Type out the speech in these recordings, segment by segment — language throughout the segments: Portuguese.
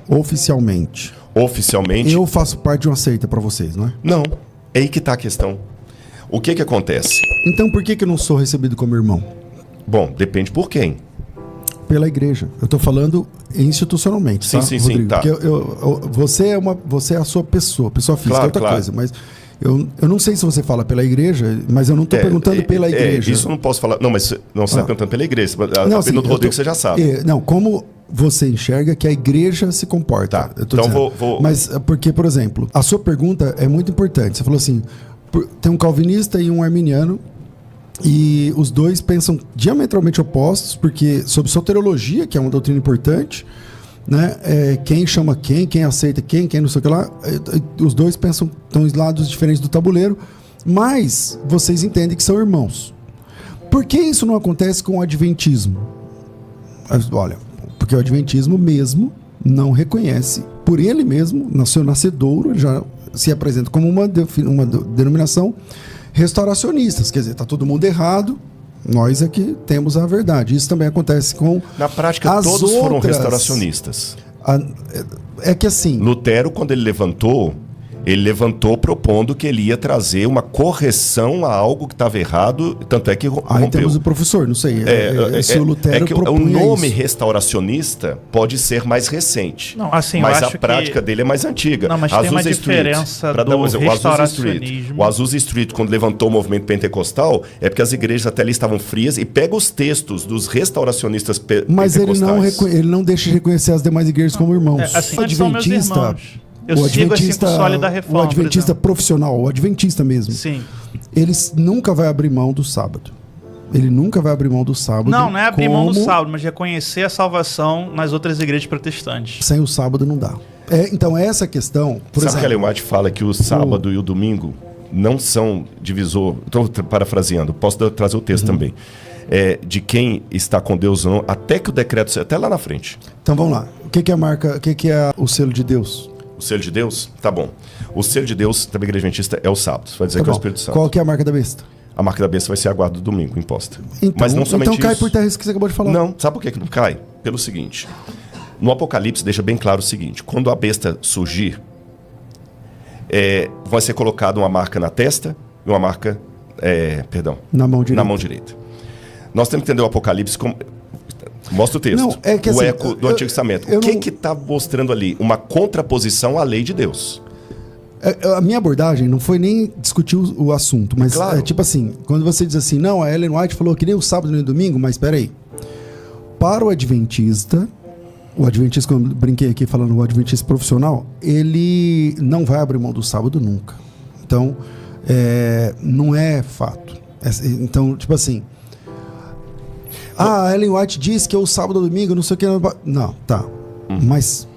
Oficialmente. Oficialmente? Eu faço parte de uma seita para vocês, não é? Não. É aí que está a questão. O que acontece? Então por que eu não sou recebido como irmão? Bom, depende por quem. Pela igreja. Eu tô falando institucionalmente, sim, tá, sim, Rodrigo? sim, tá. Porque você é a sua pessoa física Claro, é outra claro. coisa, mas eu não sei se você fala pela igreja, mas eu não tô perguntando pela igreja. Isso eu não posso falar. Não, mas não, você está perguntando pela igreja. A assim, do Rodrigo você já sabe. Não, como você enxerga que a igreja se comporta. Tá, então dizendo. vou... Mas porque, por exemplo, a sua pergunta é muito importante. Você falou assim, tem um calvinista e um arminiano, e os dois pensam diametralmente opostos, porque sobre soteriologia, que é uma doutrina importante, né, quem chama quem aceita quem não sei o que lá, os dois pensam, estão em lados diferentes do tabuleiro, mas vocês entendem que são irmãos. Por que isso não acontece com o adventismo? Olha, porque o adventismo mesmo não reconhece, por ele mesmo, no seu nascedouro, ele já se apresenta como uma denominação restauracionistas, quer dizer, está todo mundo errado, nós é que temos a verdade. Isso também acontece com... Na prática, todos foram restauracionistas. É que assim... Lutero, quando ele levantou propondo que ele ia trazer uma correção a algo que estava errado, tanto é que rompeu. Aí temos o professor, não sei, se o Lutero o nome isso. restauracionista pode ser mais recente, não, assim, mas eu acho a prática dele é mais antiga. Não, mas tem uma diferença do restauracionismo. O Azusa Street, quando levantou o movimento pentecostal, é porque as igrejas até ali estavam frias, e pega os textos dos restauracionistas mas pentecostais. Mas ele não deixa de reconhecer as demais igrejas como irmãos. Assim, o adventista... Eu sigo esse solo da reforma. O adventista profissional, o adventista mesmo. Sim. Ele nunca vai abrir mão do sábado. Ele nunca vai abrir mão do sábado. Não é abrir mão do sábado, mas reconhecer a salvação nas outras igrejas protestantes. Sem o sábado não dá. Então essa questão... Sabe que a Ellen White fala que o sábado e o domingo não são divisor... Estou parafraseando, posso trazer o texto também. De quem está com Deus ou não, até que o decreto... Até lá na frente. Então vamos lá. O que é a marca... O que é o selo de Deus? O selo de Deus? Tá bom. O selo de Deus, da Igreja Adventista, é o sábado. Você vai dizer que é o Espírito Santo. Qual que é a marca da besta? A marca da besta vai ser a guarda do domingo, imposta. Então, mas não somente então cai isso. por terra isso que você acabou de falar. Não, sabe por que não cai? Pelo seguinte. No Apocalipse deixa bem claro o seguinte. Quando a besta surgir, vai ser colocada uma marca na testa e uma marca, na mão direita. Na mão direita. Nós temos que entender o Apocalipse como... Mostra o texto. Não, é que, o assim, eco do Antigo Testamento. O que está mostrando ali? Uma contraposição à lei de Deus. A minha abordagem não foi nem discutir o assunto, mas claro. Tipo assim, quando você diz assim, não, a Ellen White falou que nem o sábado nem o domingo, mas peraí. Para o adventista, quando eu brinquei aqui falando o adventista profissional, ele não vai abrir mão do sábado nunca. Então, não é fato. Então, tipo assim... a Ellen White diz que é o sábado ou domingo, não sei o que. Não, tá. Mas,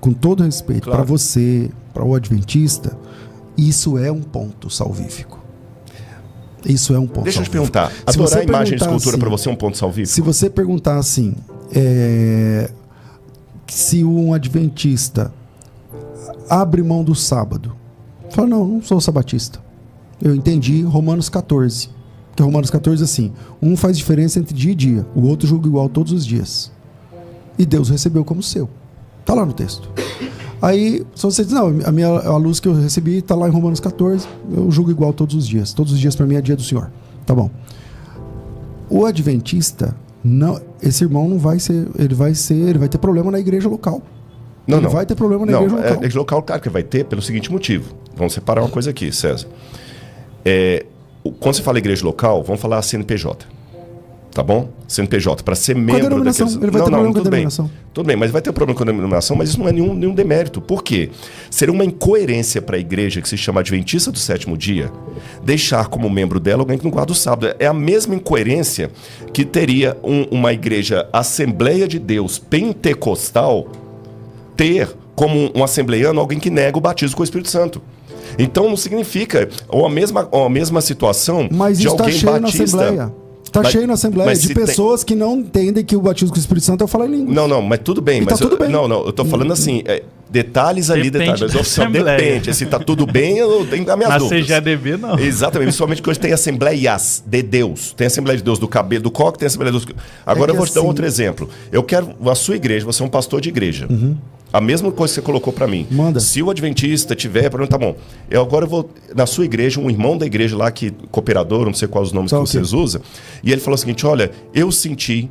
com todo respeito, claro. para você, para o adventista, isso é um ponto salvífico. Isso é um ponto Deixa salvífico. eu te perguntar. Adorar a imagem e escultura assim, para você é um ponto salvífico? Se você perguntar assim, se um adventista abre mão do sábado, fala, não sou sabatista. Eu entendi Romanos 14. Que Romanos 14 assim, um faz diferença entre dia e dia, o outro julga igual todos os dias. E Deus recebeu como seu. Tá lá no texto. Aí, só você diz, não, a luz que eu recebi tá lá em Romanos 14, eu julgo igual todos os dias. Todos os dias para mim é dia do Senhor. Tá bom. O adventista, não, esse irmão não vai ser, ele vai ter problema na igreja local. Não. Vai ter problema na igreja local. A igreja local, claro que vai ter, pelo seguinte motivo. Vamos separar uma coisa aqui, César. Quando você fala igreja local, vamos falar CNPJ. Tá bom? CNPJ, para ser membro daqueles... Ele vai ter problema com a denominação. Tudo bem, mas vai ter problema com a denominação, mas isso não é nenhum demérito. Por quê? Seria uma incoerência para a igreja que se chama Adventista do Sétimo Dia deixar como membro dela alguém que não guarda o sábado. É a mesma incoerência que teria uma igreja Assembleia de Deus pentecostal ter como um assembleiano alguém que nega o batismo com o Espírito Santo. Então não significa, ou a mesma situação mas de alguém cheio batista... Na Assembleia. Cheio na Assembleia de pessoas que não entendem que o batismo com o Espírito Santo é falar em línguas. Não, mas tudo bem. Mas tá tudo bem. Não, eu tô falando assim, Detalhes ali, Depende detalhes. Mas da oficial assembleia. depende. Se tá tudo bem, eu tenho as minhas Na dúvidas. CGADB, não. Exatamente, principalmente que hoje tem assembleias de Deus. Tem a Assembleia de Deus do cabelo, do coque, tem a Assembleia de Deus. Agora eu vou te dar um outro exemplo. Eu quero a sua igreja, você é um pastor de igreja. A mesma coisa que você colocou para mim. Manda. Se o adventista tiver, tá bom. Agora eu vou na sua igreja, um irmão da igreja lá que cooperador, não sei quais os nomes Tá, que ok. vocês usam, e ele falou o seguinte: olha, eu senti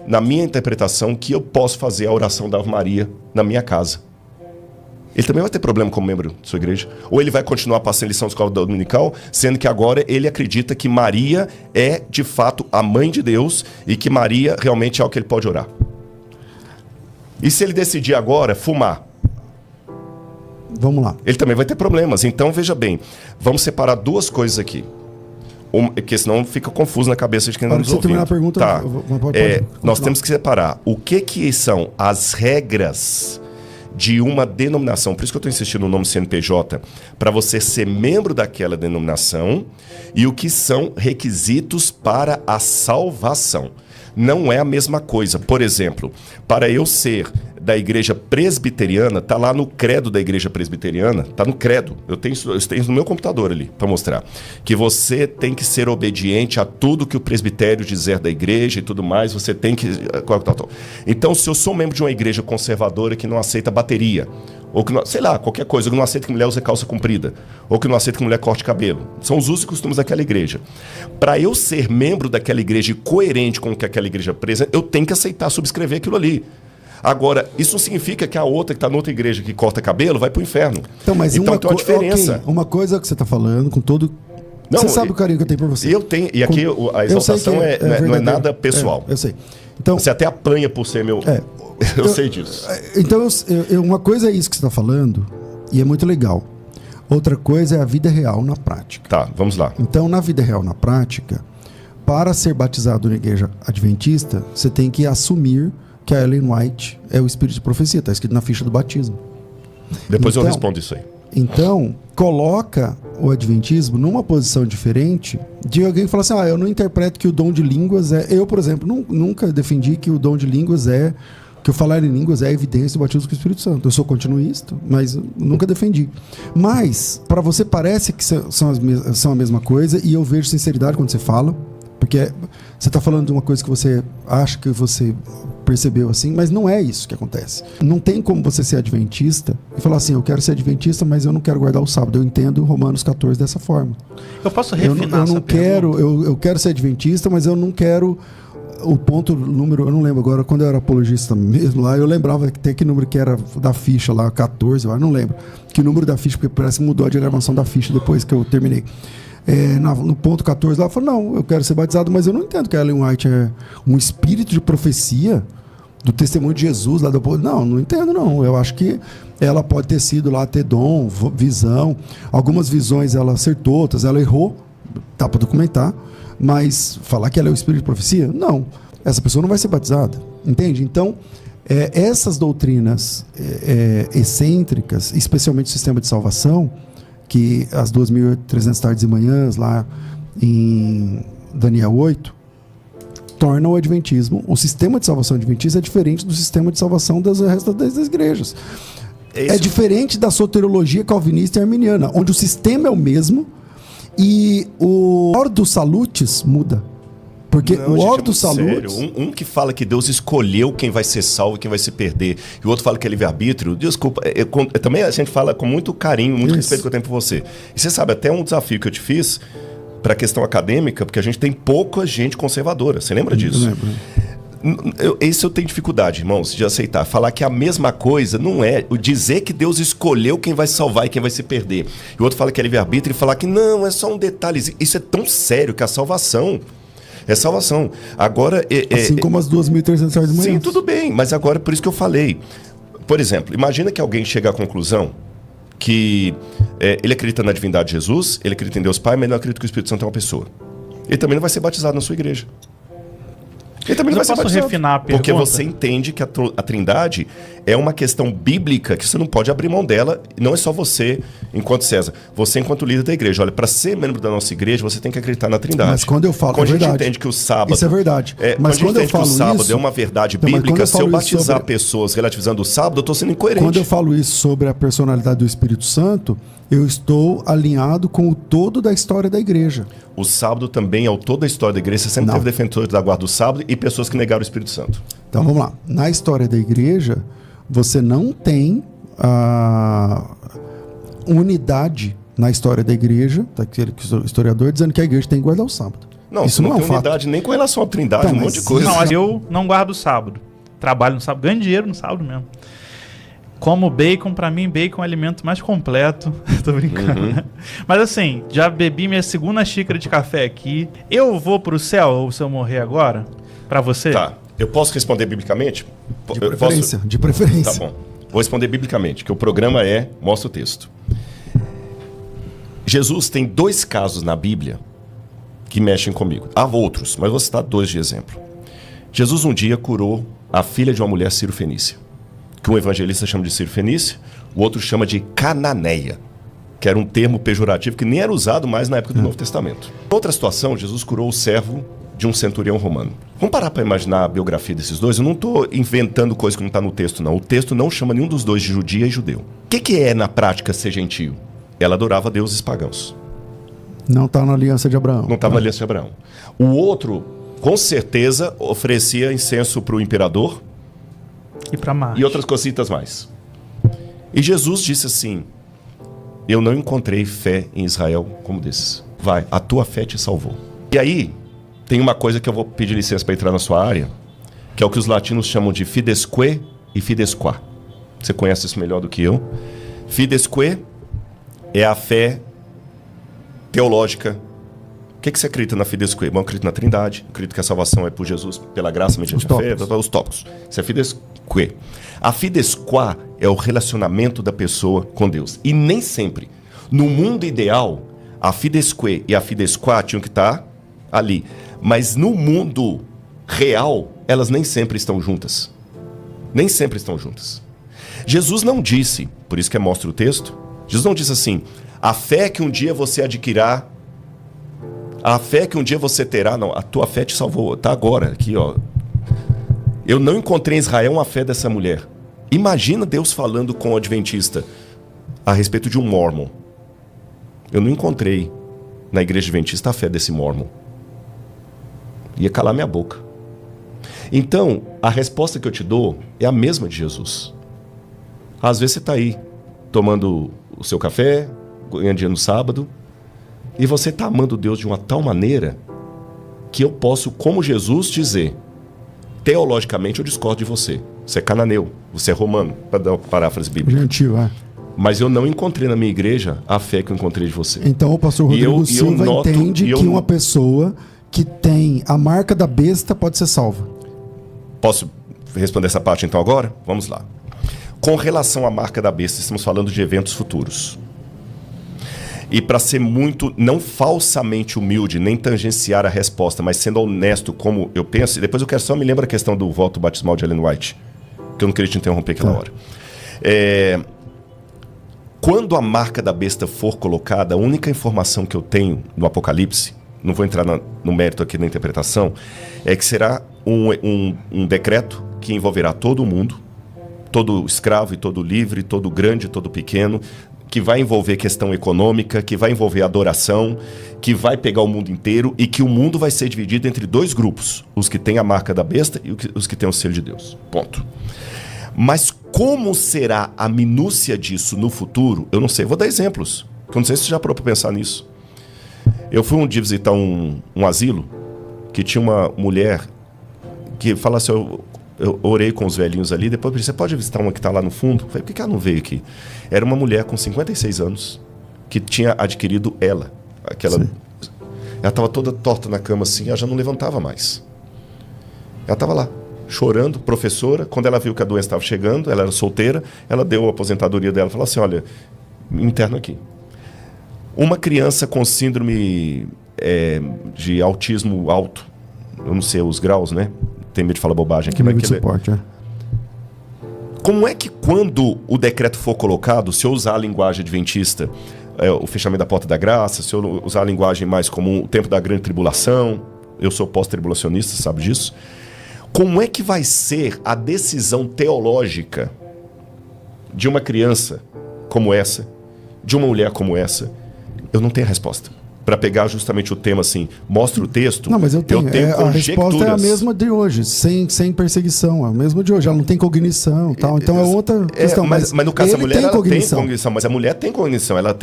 na minha interpretação que eu posso fazer a oração da Ave Maria na minha casa. Ele também vai ter problema como membro de sua igreja? Ou ele vai continuar passando lição de escola dominical, sendo que agora ele acredita que Maria é, de fato, a mãe de Deus e que Maria realmente é o que ele pode orar? E se ele decidir agora fumar? Vamos lá. Ele também vai ter problemas. Então, veja bem, vamos separar duas coisas aqui. Porque senão fica confuso na cabeça de quem Para nos você ouvindo. terminar a pergunta, tá. pode Nós continuar. temos que separar o que são as regras de uma denominação. Por isso que eu estou insistindo no nome CNPJ, para você ser membro daquela denominação, e o que são requisitos para a salvação. Não é a mesma coisa. Por exemplo, para eu ser da igreja presbiteriana, tá lá no credo da igreja presbiteriana, tá no credo. Eu tenho no meu computador ali para mostrar que você tem que ser obediente a tudo que o presbitério dizer da igreja e tudo mais. Você tem que Então, se eu sou membro de uma igreja conservadora que não aceita bateria, ou que não, sei lá, qualquer coisa, ou que não aceita que mulher use calça comprida, ou que não aceita que mulher corte cabelo, são os usos e costumes daquela igreja. Para eu ser membro daquela igreja e coerente com o que aquela igreja presa, eu tenho que aceitar subscrever aquilo ali. Agora, isso não significa que a outra que está noutra igreja que corta cabelo vai para o inferno. Então, mas então tem uma diferença. ok, uma coisa que você está falando, com todo... Não, você sabe o carinho que eu tenho por você. Eu tenho, e aqui a Eu sei exaltação que não é verdadeiro. nada pessoal. Eu sei. Então, Você até apanha por ser meu... Eu sei disso. Então, uma coisa é isso que você está falando, e é muito legal. Outra coisa é a vida real na prática. Tá, vamos lá. Então, na vida real na prática, para ser batizado na igreja adventista, você tem que assumir que a Ellen White é o espírito de profecia. Está escrito na ficha do batismo. Depois eu Então, respondo isso aí. Então, coloca o adventismo numa posição diferente de alguém que fala assim: eu não interpreto que o dom de línguas é... Eu, por exemplo, nunca defendi que o dom de línguas é... que o falar em línguas é a evidência do batismo com o Espírito Santo. Eu sou continuista, mas nunca defendi. Mas, para você, parece que são a mesma coisa, e eu vejo sinceridade quando você fala, porque você está falando de uma coisa que você acha que você percebeu assim, mas não é isso que acontece. Não tem como você ser adventista e falar assim: eu quero ser adventista, mas eu não quero guardar o sábado. Eu entendo Romanos 14 dessa forma. Eu posso Eu refinar não essa quero, pergunta? eu quero ser adventista, mas eu não quero o ponto número, eu não lembro agora, quando eu era apologista mesmo lá, eu lembrava que tem que número que era da ficha lá, 14, eu não lembro que número da ficha, porque parece que mudou a diagramação da ficha depois que eu terminei. No ponto 14 lá, eu falei: não, eu quero ser batizado, mas eu não entendo que a Ellen White é um espírito de profecia do testemunho de Jesus lá depois. Não entendo não. Eu acho que ela pode ter sido lá, ter dom, visão. Algumas visões ela acertou, outras ela errou, dá para documentar, mas falar que ela é o espírito de profecia? Não. Essa pessoa não vai ser batizada, entende? Então, essas doutrinas excêntricas, especialmente o sistema de salvação, que as 2.300 tardes e manhãs lá em Daniel 8, tornam o adventismo, o sistema de salvação adventista é diferente do sistema de salvação das restas das igrejas. É diferente da soteriologia calvinista e arminiana, onde o sistema é o mesmo e o ordo salutis muda. Porque Não, o gente, ordo é muito salutis... sério. Um que fala que Deus escolheu quem vai ser salvo e quem vai se perder, e o outro fala que é livre-arbítrio. Desculpa, também a gente fala com muito carinho, muito respeito que eu tenho por você. E você sabe, até um desafio que eu te fiz para a questão acadêmica, porque a gente tem pouca gente conservadora. Você lembra disso? Eu lembro. Esse eu tenho dificuldade, irmãos, de aceitar. Falar que a mesma coisa não é. Dizer que Deus escolheu quem vai salvar e quem vai se perder. E o outro fala que é livre-arbítrio e falar que não, é só um detalhe. Isso é tão sério que a salvação... É salvação. Agora... Assim como as 2.300 tardes de manhã. Sim, tudo bem. Mas agora, por isso que eu falei. Por exemplo, imagina que alguém chega à conclusão que ele acredita na divindade de Jesus, ele acredita em Deus Pai, mas não acredita que o Espírito Santo é uma pessoa. Ele também não vai ser batizado na sua igreja. Ele também não Mas vai eu ser posso batizado. refinar a Porque pergunta? você entende que a Trindade é uma questão bíblica que você não pode abrir mão dela. Não é só você, enquanto César. Você, enquanto líder da igreja. Olha, para ser membro da nossa igreja, você tem que acreditar na Trindade. Mas quando eu falo, quando é a gente verdade. entende que o sábado... Isso é verdade. quando Mas a gente quando eu entende que o falo sábado isso, é uma verdade então, mas quando bíblica, eu se eu falo isso batizar sobre- pessoas relativizando o sábado, eu estou sendo incoerente. Quando eu falo isso sobre a personalidade do Espírito Santo, eu estou alinhado com o todo da história da igreja. O sábado também é o todo da história da igreja. Você sempre Não. teve defensores da guarda do sábado e pessoas que negaram o Espírito Santo. Então vamos lá. Na história da igreja, você não tem unidade na história da igreja, tá aquele historiador dizendo que a igreja tem que guardar o sábado. Não, Isso não é um tem fato. unidade nem com relação à Trindade, Então, um monte mas de coisa. Não, mas eu não guardo o sábado. Trabalho no sábado, ganho dinheiro no sábado mesmo. Como bacon, pra mim, bacon é o alimento mais completo. Tô brincando, né? Mas assim, já bebi minha segunda xícara de café aqui. Eu vou pro céu, ou se eu morrer agora? Pra você? Tá. Eu posso responder biblicamente? De Eu preferência, de Tá preferência. bom. Vou responder biblicamente, que o programa mostra o texto. Jesus tem 2 casos na Bíblia que mexem comigo. Há outros, mas vou citar 2 de exemplo. Jesus um dia curou a filha de uma mulher cirofenícia, que um evangelista chama de cirofenícia, o outro chama de cananeia, que era um termo pejorativo que nem era usado mais na época do Novo Testamento. Outra situação, Jesus curou o servo de um centurião romano. Vamos parar para imaginar a biografia desses dois? Eu não estou inventando coisa que não está no texto, não. O texto não chama nenhum dos dois de judia e judeu. O que é, na prática, ser gentio? Ela adorava deuses pagãos. Não está na aliança de Abraão. Não estava na aliança de Abraão. O outro, com certeza, oferecia incenso para o imperador E pra Marte. e outras cositas mais. E Jesus disse assim: eu não encontrei fé em Israel como desses. Vai, a tua fé te salvou. E aí, tem uma coisa que eu vou pedir licença para entrar na sua área, que é o que os latinos chamam de fidesque e fidesquá. Você conhece isso melhor do que eu. Fidesque é a fé teológica. O que você acredita na fidesque? Bom, eu acredito na Trindade, acredito que a salvação é por Jesus, pela graça, mediante a fé, os tópicos. Isso é fidesque. A fidesquá é o relacionamento da pessoa com Deus. E nem sempre, no mundo ideal, a fidesque e a fidesquá tinham que estar ali. Mas no mundo real, elas nem sempre estão juntas. Nem sempre estão juntas. Jesus não disse, por isso que mostra o texto, Jesus não disse assim: a fé que um dia você adquirirá, a fé que um dia você terá, não, a tua fé te salvou, tá agora, aqui ó. Eu não encontrei em Israel uma fé dessa mulher. Imagina Deus falando com o adventista a respeito de um mormon. Eu não encontrei na igreja adventista a fé desse mormon. Ia calar minha boca. Então, a resposta que eu te dou é a mesma de Jesus. Às vezes você está aí, tomando o seu café, ganhando dinheiro no sábado, e você está amando Deus de uma tal maneira que eu posso, como Jesus, dizer: teologicamente eu discordo de você. Você é cananeu, você é romano, para dar uma paráfrase bíblica. Gentil, é. Mas eu não encontrei na minha igreja a fé que eu encontrei de você. Então o pastor Rodrigo Silva entende que uma pessoa que tem a marca da besta pode ser salva. Posso responder essa parte então agora? Vamos lá. Com relação à marca da besta, estamos falando de eventos futuros. E para ser muito, não falsamente humilde, nem tangenciar a resposta, mas sendo honesto como eu penso, e depois eu quero só me lembrar a questão do voto batismal de Ellen White, que eu não queria te interromper aquela hora. Quando a marca da besta for colocada, a única informação que eu tenho no Apocalipse, não vou entrar no mérito aqui da interpretação, é que será um decreto que envolverá todo mundo, todo escravo e todo livre, todo grande, todo pequeno, que vai envolver questão econômica, que vai envolver adoração, que vai pegar o mundo inteiro e que o mundo vai ser dividido entre 2 grupos, os que têm a marca da besta e os que têm o selo de Deus. Ponto. Mas como será a minúcia disso no futuro, eu não sei. Vou dar exemplos, eu não sei se você já parou para pensar nisso. Eu fui um dia visitar um asilo que tinha uma mulher que fala assim: eu orei com os velhinhos ali, depois eu disse: você pode visitar uma que está lá no fundo? Eu falei: por que ela não veio aqui? Era uma mulher com 56 anos que tinha adquirido ela. Ela estava toda torta na cama assim, ela já não levantava mais. Ela estava lá, chorando, professora. Quando ela viu que a doença estava chegando, ela era solteira, ela deu a aposentadoria dela e falou assim: olha, me interno aqui. Uma criança com síndrome de autismo alto, eu não sei os graus, né? tem medo de falar bobagem aqui. Nível Mas de suporte, é. como é que quando o decreto for colocado, se eu usar a linguagem adventista, o fechamento da porta da graça, se eu usar a linguagem mais comum, o tempo da grande tribulação, eu sou pós-tribulacionista, sabe disso? Como é que vai ser a decisão teológica de uma criança como essa, de uma mulher como essa? Eu não tenho a resposta. Para pegar justamente o tema assim, mostra o texto, Não, mas eu tenho a resposta é a mesma de hoje, sem perseguição, é a mesma de hoje. Ela não tem cognição, tal. Então é outra questão. Mas no caso da mulher, ela tem cognição, mas a mulher tem cognição, ela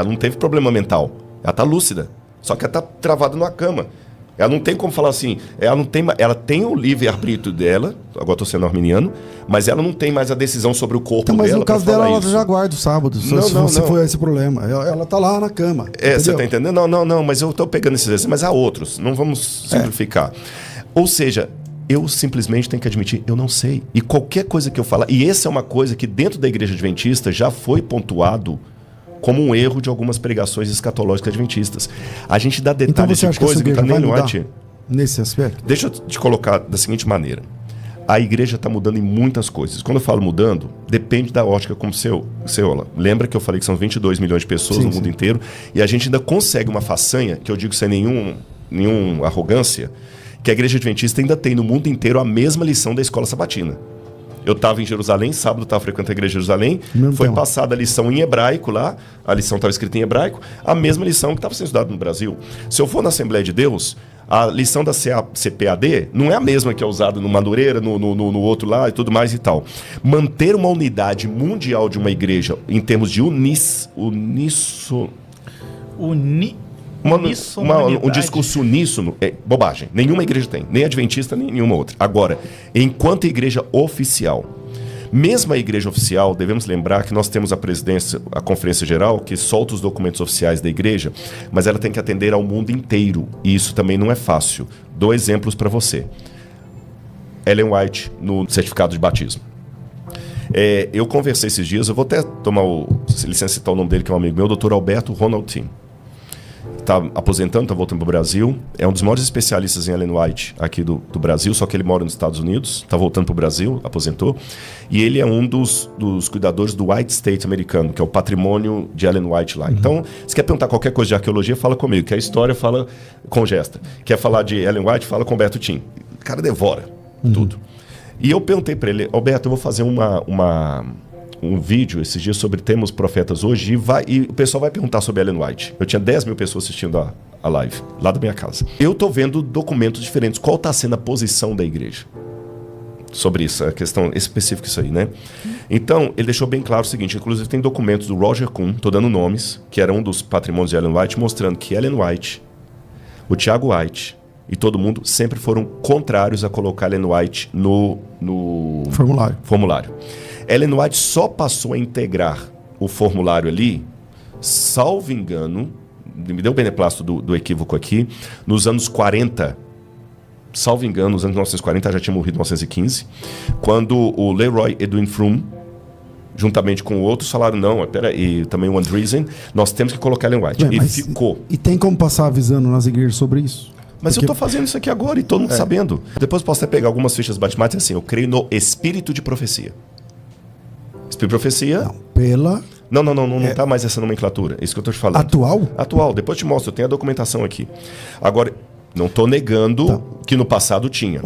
não teve problema mental. Ela tá lúcida, só que ela tá travada numa cama. Ela não tem como falar assim, ela tem o livre-arbítrio dela, agora estou sendo arminiano, mas ela não tem mais a decisão sobre o corpo então, mas dela. Mas no caso dela, ela já guarda o sábado, se for esse problema. Ela tá lá na cama. Você tá entendendo? Não, mas eu estou pegando esses exemplos, mas há outros, não vamos simplificar. Ou seja, eu simplesmente tenho que admitir, eu não sei. E qualquer coisa que eu falar, e essa é uma coisa que dentro da igreja adventista já foi pontuado como um erro de algumas pregações escatológicas adventistas. A gente dá detalhes de coisa que está nem no White. Nesse aspecto? Deixa eu te colocar da seguinte maneira. A igreja está mudando em muitas coisas. Quando eu falo mudando, depende da ótica como você olha. Lembra que eu falei que são 22 milhões de pessoas no mundo inteiro e a gente ainda consegue uma façanha, que eu digo sem nenhuma arrogância, que a igreja adventista ainda tem no mundo inteiro a mesma lição da escola sabatina. Eu estava em Jerusalém, sábado estava frequentando a igreja de Jerusalém, foi passada a lição em hebraico lá, a lição estava escrita em hebraico, a mesma lição que estava sendo estudada no Brasil. Se eu for na Assembleia de Deus, a lição da CPAD não é a mesma que é usada no Madureira, no outro lá e tudo mais e tal. Manter uma unidade mundial de uma igreja em termos de um discurso uníssono é bobagem. Nenhuma igreja tem, nem adventista, nem nenhuma outra. Agora, enquanto igreja oficial, mesmo a igreja oficial, devemos lembrar que nós temos a presidência, a conferência geral, que solta os documentos oficiais da igreja, mas ela tem que atender ao mundo inteiro, e isso também não é fácil. Dou exemplos para você. Ellen White, no certificado de batismo. Eu conversei esses dias, eu vou até tomar licença citar o nome dele, que é um amigo meu, o Dr. Alberto Ronaldin. Está aposentando, está voltando para o Brasil. É um dos maiores especialistas em Ellen White aqui do Brasil, só que ele mora nos Estados Unidos. Está voltando para o Brasil, aposentou. E ele é um dos cuidadores do White State americano, que é o patrimônio de Ellen White lá. Então, se quer perguntar qualquer coisa de arqueologia, fala comigo. Quer história, fala com Gesta. Quer falar de Ellen White, fala com Alberto Tim. O cara devora tudo. E eu perguntei para ele, Alberto, eu vou fazer um vídeo esses dias sobre Temos Profetas Hoje e o pessoal vai perguntar sobre Ellen White. Eu tinha 10 mil pessoas assistindo a live, lá da minha casa. Eu estou vendo documentos diferentes. Qual está sendo a posição da igreja sobre isso? A questão específica isso aí, né? Então, ele deixou bem claro o seguinte, inclusive tem documentos do Roger Kuhn, estou dando nomes, que era um dos patrimônios de Ellen White, mostrando que Ellen White, o Tiago White e todo mundo sempre foram contrários a colocar Ellen White no formulário. Ellen White só passou a integrar o formulário ali, salvo engano, me deu o beneplácito do equívoco aqui, nos anos 40, salvo engano, nos anos 1940, já tinha morrido em 1915, quando o Leroy Edwin Froome, juntamente com outros, falaram, não, e também o Andreessen, nós temos que colocar Ellen White. E ficou. E tem como passar avisando nas igrejas sobre isso? Mas eu estou fazendo isso aqui agora e todo mundo sabendo. Depois posso até pegar algumas fichas matemáticas assim, eu creio no espírito de profecia. Espírito de profecia... Não está mais essa nomenclatura. É isso que eu estou te falando. Atual. Depois eu te mostro, eu tenho a documentação aqui. Agora, não estou negando que no passado tinha.